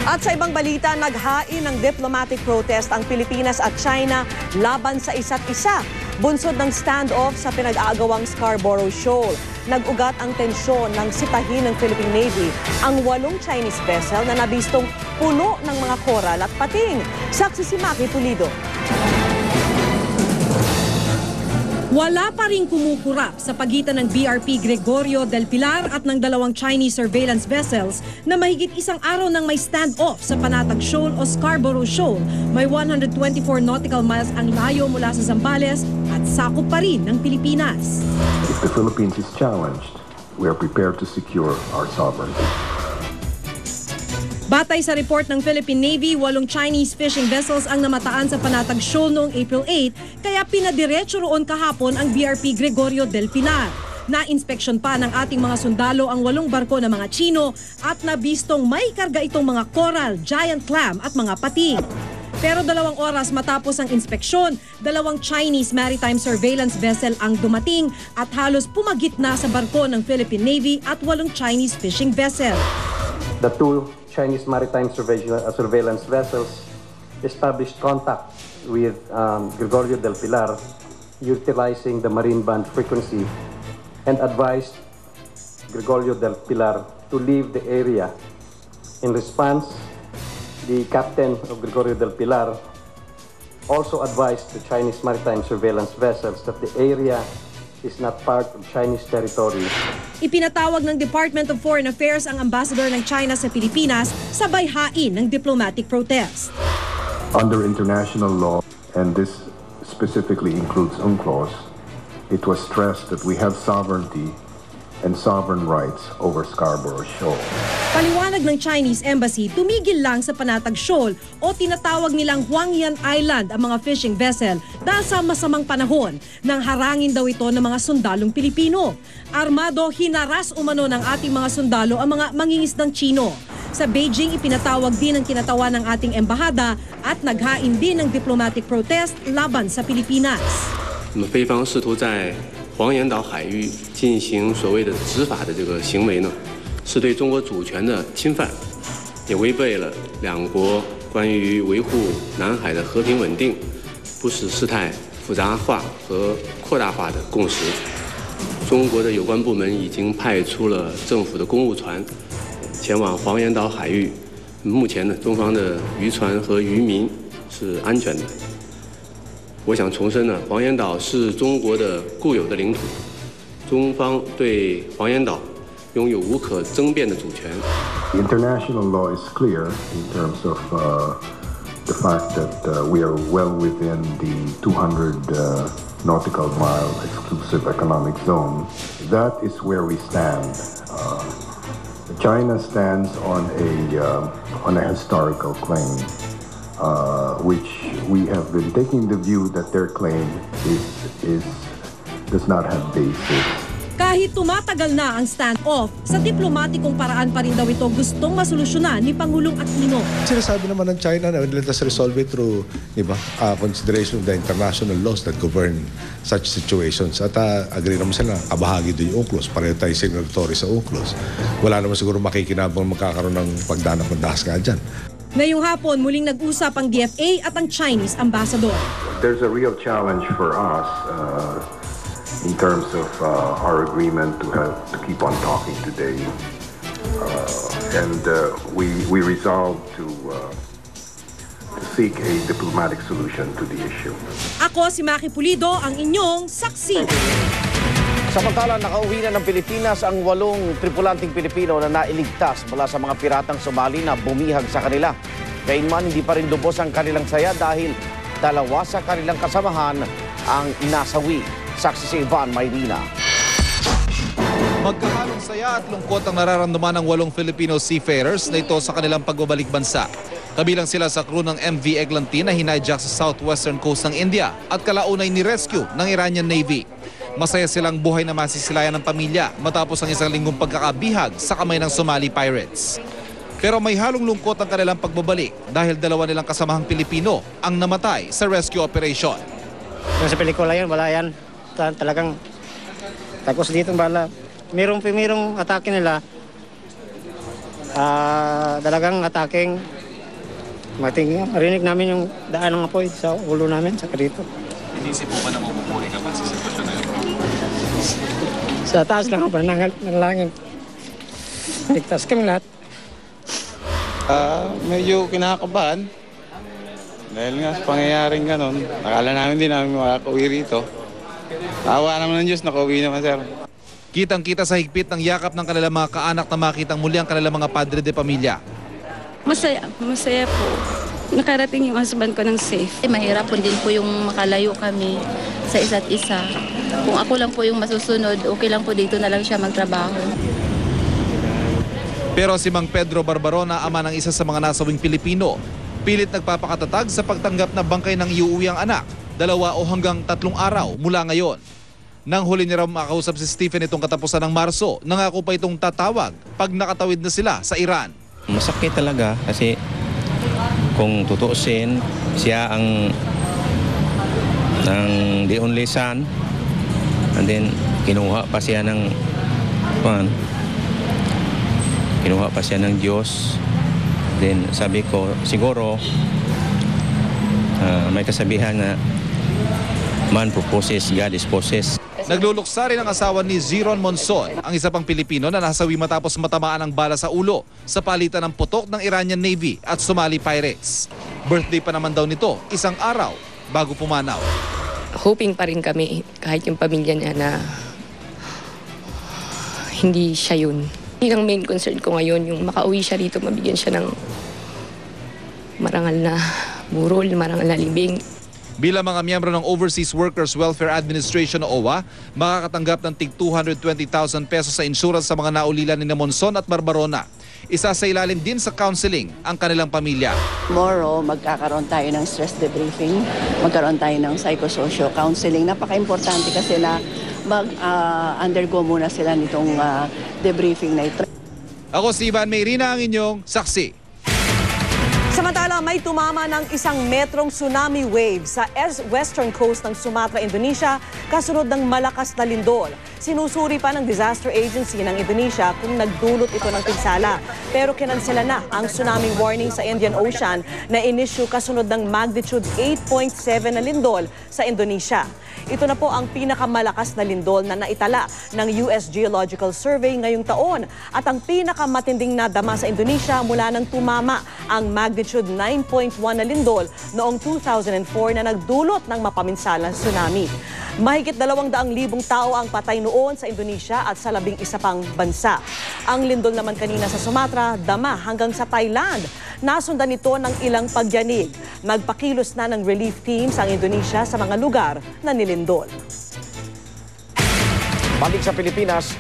At sa ibang balita, naghain ng diplomatic protest ang Pilipinas at China laban sa isa't isa. Bunsod ng standoff sa pinag-aagawang Scarborough Shoal. Nag-ugat ang tensyon ng sitahin ng Philippine Navy ang 8 Chinese vessel na nabistong puno ng mga koral at pating. Saksi si Maki Pulido. Wala pa ring kumukurap sa pagitan ng BRP Gregorio del Pilar at ng 2 Chinese surveillance vessels na mahigit isang araw nang may stand-off sa Panatag Shoal o Scarborough Shoal. May 124 nautical miles ang layo mula sa Zambales at sakop pa rin ng Pilipinas. If the Philippines is challenged, we are prepared to secure our sovereignty. Batay sa report ng Philippine Navy, 8 Chinese fishing vessels ang namataan sa Panatag Shoal noong April 8, kaya pinadiretso roon kahapon ang BRP Gregorio del Pilar. Na-inspeksyon pa ng ating mga sundalo ang 8 barko ng mga Chino at nabistong may karga itong mga coral, giant clam at mga pating. Pero 2 oras matapos ang inspeksyon, 2 Chinese maritime surveillance vessel ang dumating at halos pumagitna sa barko ng Philippine Navy at 8 Chinese fishing vessel. The 2 Chinese maritime surveillance vessels established contact with Gregorio del Pilar, utilizing the marine band frequency, and advised Gregorio del Pilar to leave the area. In response, the captain of Gregorio del Pilar also advised the Chinese maritime surveillance vessels that the area is not part of Chinese territory. Ipinatawag ng Department of Foreign Affairs ang ambassador ng China sa Pilipinas sabay hain ng diplomatic protest. Under international law, and this specifically includes UNCLOS, it was stressed that we have sovereignty and sovereign rights over Scarborough Shoal. Paliwanag ng Chinese Embassy, tumigil lang sa Panatag Shoal o tinatawag nilang Huangyan Island ang mga fishing vessel dahil sa masamang panahon nang harangin daw ito ng mga sundalong Pilipino. Armado, hinaras umano ng ating mga sundalo ang mga mangingisdang Chino. Sa Beijing, ipinatawag din ang kinatawan ng ating embahada at naghain din ng diplomatic protest laban sa Pilipinas. 菲方试图在黄岩岛海域进行所谓的执法的这个行为呢，是对中国主权的侵犯，也违背了两国关于维护南海的和平稳定、不使事态复杂化和扩大化的共识。中国的有关部门已经派出了政府的公务船前往黄岩岛海域，目前呢，中方的渔船和渔民是安全的。 我想重申呢，黄岩岛是中国的固有的领土，中方对黄岩岛拥有无可争辩的主权。 The international law is clear in terms of the fact that we are well within the 200 nautical mile exclusive economic zone. That is where we stand. China stands on a historical claim. Which we have been taking the view that their claim does not have basis. Kahit tumatagal na ang standoff, sa diplomatikong paraan pa rin daw ito gustong masolusyonan ni Pangulong Aquino. Sinasabi naman ng China na let us resolve it through consideration of the international laws that govern such situations. At agree naman sila, kabahagi doon yung UNCLOS, pareho tayo signatory sa UNCLOS. Wala naman siguro makikinabang magkakaroon ng pagdanak-mandas ka dyan. Ngayong hapon, muling nag-usap ang DFA at ang Chinese ambassador. There's a real challenge for us in terms of our agreement to keep on talking today. And we resolved to seek a diplomatic solution to the issue. Ako si Maki Pulido, ang inyong saksi. Samantala, nakauwi na ng Pilipinas ang 8 tripulanting Pilipino na nailigtas mula sa mga piratang Somali na bumihag sa kanila. Gayunman, hindi pa rin lubos ang kanilang saya dahil 2 sa kanilang kasamahan ang nasawi. Saksi si Ivan Mayrina. Magkahalong saya at lungkot ang nararamdaman ng 8 Filipino seafarers na ito sa kanilang pagbabalik bansa. Kabilang sila sa crew ng MV Eglantine na hinajak sa southwestern coast ng India at kalaunay ni rescue ng Iranian Navy. Masaya silang buhay na masisilayan ng pamilya matapos ang isang linggong pagkakabihag sa kamay ng Somali pirates. Pero may halong lungkot ang kanilang pagbabalik dahil 2 nilang kasamahang Pilipino ang namatay sa rescue operation. Sa pelikula yun, wala yan. Talagang tapos dito bala. Merong atake nila. Talagang ataking Marinig namin yung daan ng apoy sa ulo namin, sa dito. Inisip mo ba na mapupuri ka pa sa sitwasyon na yun? Sa taas lang ang panangal ng langit. Ligtas kami lahat. Medyo kinakabahan. Dahil nga sa pangyayaring ganon, nakala namin din namin makakauwi rito. Awa naman ng Diyos, nakauwi naman, sir. Kitang-kita sa higpit ng yakap ng kanilang mga kaanak na makitang muli ang kanilang mga padre de pamilya. Masaya po. Nakarating yung husband ko ng safe. Mahirap po din po yung makalayo kami sa isa't isa. Kung ako lang po yung masusunod, okay lang po dito na lang siya magtrabaho. Pero si Mang Pedro Barbarona, ama ng isa sa mga nasawing Pilipino, pilit nagpapakatatag sa pagtanggap na bangkay ng iuwi ang anak, 2 o hanggang 3 araw mula ngayon. Nang huli niya raw makausap si Stephen itong katapusan ng Marso, nangako pa itong tatawag pag nakatawid na sila sa Iran. Masakit talaga kasi kung tutuusin, siya ang the only son, and then kinuha pa siya ng Diyos. Then sabi ko, siguro may kasabihan na man proposes, God disposes. Nagluluksa rin ang asawa ni Ziron Monson, ang isa pang Pilipino na nasawi matapos matamaan ng bala sa ulo sa palitan ng putok ng Iranian Navy at Somali Pirates. Birthday pa naman daw nito, 1 araw bago pumanaw. Hoping pa rin kami, kahit yung pamilya niya, na hindi siya yun. Ang main concern ko ngayon, yung makauwi siya rito, mabigyan siya ng marangal na burol, marangal na libing. Bilang mga miyembro ng Overseas Workers Welfare Administration o OWA, makakatanggap ng tig 220,000 pesos sa insurance sa mga naulilan ni Monson at Barbarona. Isa sa ilalim din sa counseling ang kanilang pamilya. Tomorrow, magkakaroon tayo ng stress debriefing, magkaroon tayo ng psychosocial counseling. Napaka-importante kasi na mag-undergo muna sila nitong debriefing na ito. Ako si Ivan Mayrina, ang inyong saksi. Samantala, may tumama ng 1 metrong tsunami wave sa western coast ng Sumatra, Indonesia, kasunod ng malakas na lindol. Sinusuri pa ng Disaster Agency ng Indonesia kung nagdulot ito ng pinsala. Pero kinansela na ang tsunami warning sa Indian Ocean na inisyu kasunod ng magnitude 8.7 na lindol sa Indonesia. Ito na po ang pinakamalakas na lindol na naitala ng US Geological Survey ngayong taon at ang pinakamatinding nadama sa Indonesia mula nang tumama ang magnitude 9.1 na lindol noong 2004 na nagdulot ng mapaminsalang tsunami. Mahigit 200,000 tao ang patay noon sa Indonesia at sa 11 pang bansa. Ang lindol naman kanina sa Sumatra, dama hanggang sa Thailand. Nasundan ito ng ilang pagyanig. Nagpakilos na ng relief teams ang Indonesia sa mga lugar na nilindol. Balik sa Pilipinas,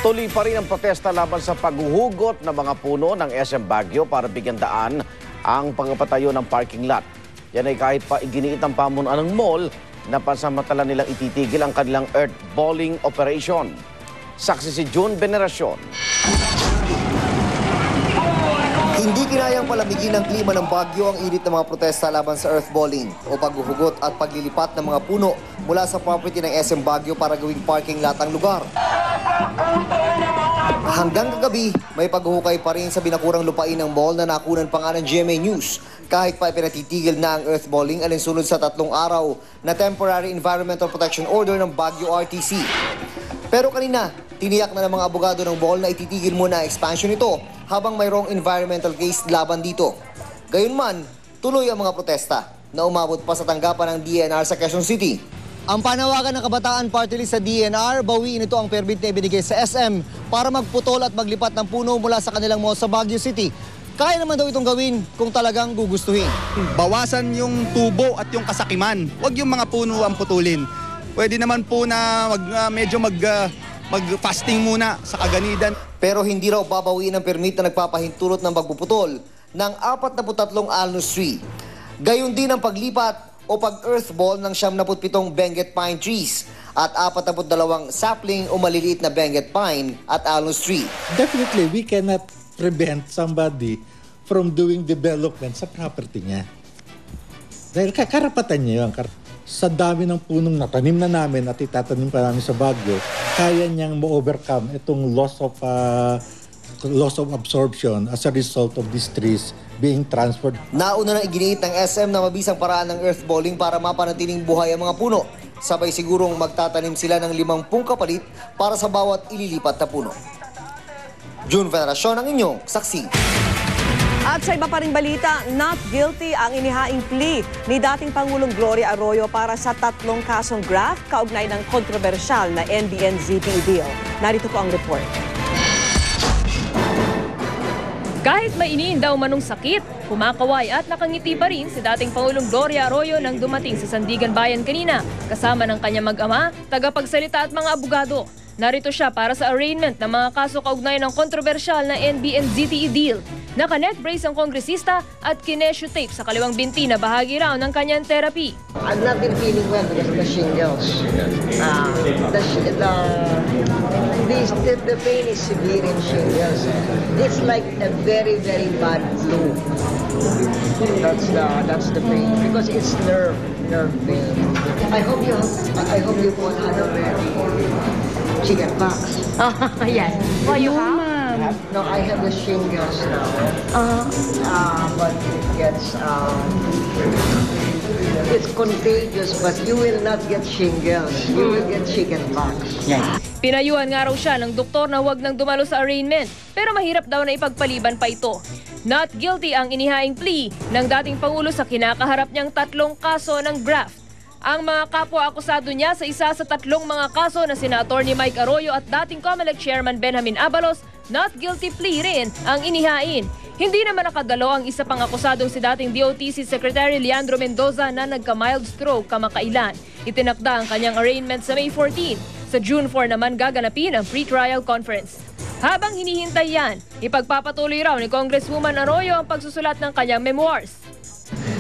tuloy pa rin ang protesta laban sa paghuhugot ng mga puno ng SM Baguio para bigyan daan ang pagpapatayo ng parking lot. Yan ay kahit pa iginiit ang pamunuan ng mall na pansamantala nilang ititigil ang kanilang earth balling operation. Saksi si June Veneracion. Hindi kinayang palamigin ng klima ng Baguio ang init ng mga protesta laban sa earthballing o paghuhugot at paglilipat ng mga puno mula sa property ng SM Baguio para gawing parking lot ang lugar. Hanggang kagabi, may paghuhukay pa rin sa binakurang lupain ng mall na nakunan pa nga ng GMA News kahit pa pinatitigil na ang earthballing alinsunod sa 3 araw na Temporary Environmental Protection Order ng Baguio RTC. Pero kanina, tiniyak na ng mga abogado ng mall na ititigil muna ang expansion nito habang mayroong environmental case laban dito. Gayunman, tuloy ang mga protesta na umabot pa sa tanggapan ng DNR sa Quezon City. Ang panawagan ng Kabataan Party List sa DNR, bawiin ito ang permit na ibinigay sa SM para magputol at maglipat ng puno mula sa kanilang mall sa Baguio City. Kaya naman daw itong gawin kung talagang gugustuhin. Bawasan yung tubo at yung kasakiman. Huwag yung mga puno ang putulin. Pwede naman po na medyo mag-fasting muna sa kaganidan. Pero hindi raw babawiin ang permit na nagpapahintulot ng pagpuputol ng 43 alnus tree. Gayon din ang paglipat o pag-earthball ng 77 Benguet pine trees at 42 sapling o maliliit na Benguet pine at alnus tree. Definitely, we cannot prevent somebody from doing development sa property niya. Dahil karapatan niya yun. Sa dami ng punong natanim na namin at itatanim pa namin sa Baguio, kaya niyang ma-overcome itong loss of loss of absorption as a result of these trees being transferred. Nauna na iginiit ng SM na mabisang paraan ng earthballing para mapanatiling buhay ang mga puno. Sabay sigurong magtatanim sila ng 50 kapalit para sa bawat ililipat na puno. June Veneracion ang inyong saksi. At sa iba pa ring balita, not guilty ang inihaing plea ni dating Pangulong Gloria Arroyo para sa 3 kasong graft kaugnay ng kontrobersyal na NBN-ZTE deal. Narito po ang report. Kahit mainiin daw manong sakit, kumakaway at nakangiti pa rin si dating Pangulong Gloria Arroyo nang dumating sa Sandigan Bayan kanina, kasama ng kanyang mag-ama, tagapagsalita at mga abogado. Narito siya para sa arraignment ng mga kaso kaugnay ng kontrobersyal na NBN-ZTE deal. Naka-neck brace ang kongresista at kinesyo tape sa kaliwang binti na bahagi raw ng kanyang therapy. I've not been feeling well because of the shingles. The pain is severe in shingles. It's like a very, very bad flu. That's the pain because it's nerve pain. I hope you put chicken pox. Yes. Oh, you have? No, I have the shingles now. But it's contagious, but you will not get shingles. You will get chicken pox. Pinayuhan nga raw siya ng doktor na huwag nang dumalo sa arraignment, pero mahirap daw na ipagpaliban pa ito. Not guilty ang inihaing plea ng dating Pangulo sa kinakaharap niyang 3 kaso ng graft. Ang mga kapwa-akusado niya sa isa sa 3 mga kaso na sina Atty. Mike Arroyo at dating COMELEC Chairman Benjamin Abalos, not guilty plea rin ang inihain. Hindi naman nakadalo ang isa pang akusadong si dating DOTC Secretary Leandro Mendoza na nagka-mild stroke kamakailan. Itinakda ang kanyang arraignment sa May 14. Sa June 4 naman gaganapin ang pre-trial conference. Habang hinihintay yan, ipagpapatuloy raw ni Congresswoman Arroyo ang pagsusulat ng kanyang memoirs.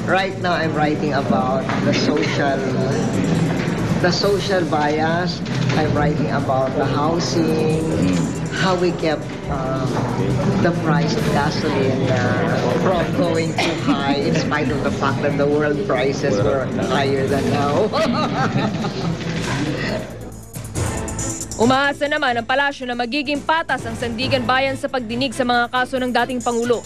Right now, I'm writing about the social bias. I'm writing about the housing, how we kept the price of gasoline from going too high in spite of the fact that the world prices were higher than now. Umaasa naman ang palasyo na magiging patas ang Sandigan Bayan sa pagdinig sa mga kaso ng dating Pangulo.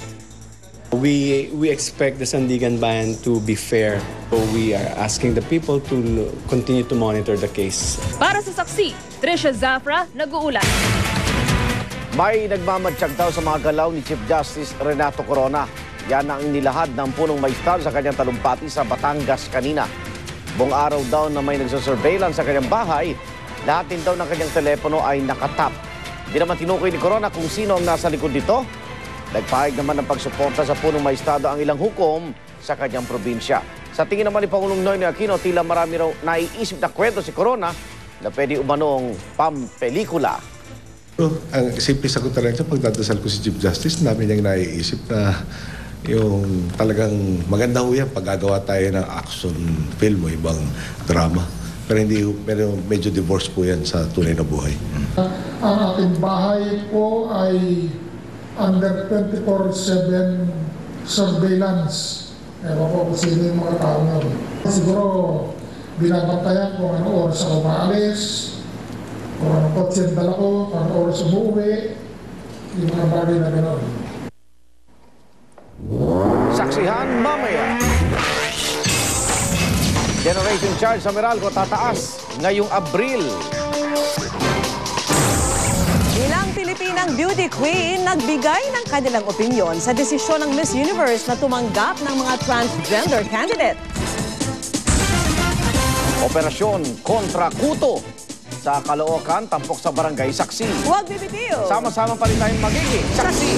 We expect the Sandigan Bayan to be fair. So we are asking the people to continue to monitor the case. Para sa saksi, Trisha Zafra, nag-uulat. May nagmamatsyag daw sa mga galaw ni Chief Justice Renato Corona. Yan ang inilahad ng punong maistar sa kanyang talumpati sa Batangas kanina. Buong araw daw na may nagsasurveillance sa kanyang bahay, lahat din daw ng kanyang telepono ay nakatap. Di naman tinukoy ni Corona kung sino ang nasa likod dito. Nagpahayag naman ng pagsuporta sa punong maestado ang ilang hukom sa kanyang probinsya. Sa tingin naman ni Pangulong Noynoy Aquino, tila marami raw naiisip na kwento si Corona na pwede umanong pampelikula. Ang simple sagot talaga sa pagdadasal ko si Chief Justice, namin niyang naiisip na yung talagang maganda ho yan pag gagawa tayo ng action film o ibang drama. Pero medyo divorce po yan sa tunay na buhay. Ang ating bahay po ay under 24/7 surveillance. Ewan ko kung sino yung mga tao na. Siguro binabantayan kung anong oras ako maalis, kung anong kotse ang dala ko, kung anong oras umuwi, yung mga bagay na gano'n. Saksihan mamaya. Generation charge sa Meralco tataas ngayong Abril. Ilang Pilipinang beauty queen nagbigay ng kanilang opinyon sa desisyon ng Miss Universe na tumanggap ng mga transgender candidate. Operasyon kontra kuto sa Caloocan, tampok sa barangay Saksi. Huwag bibitiw! Sama-sama pa rin tayong magiging saksi.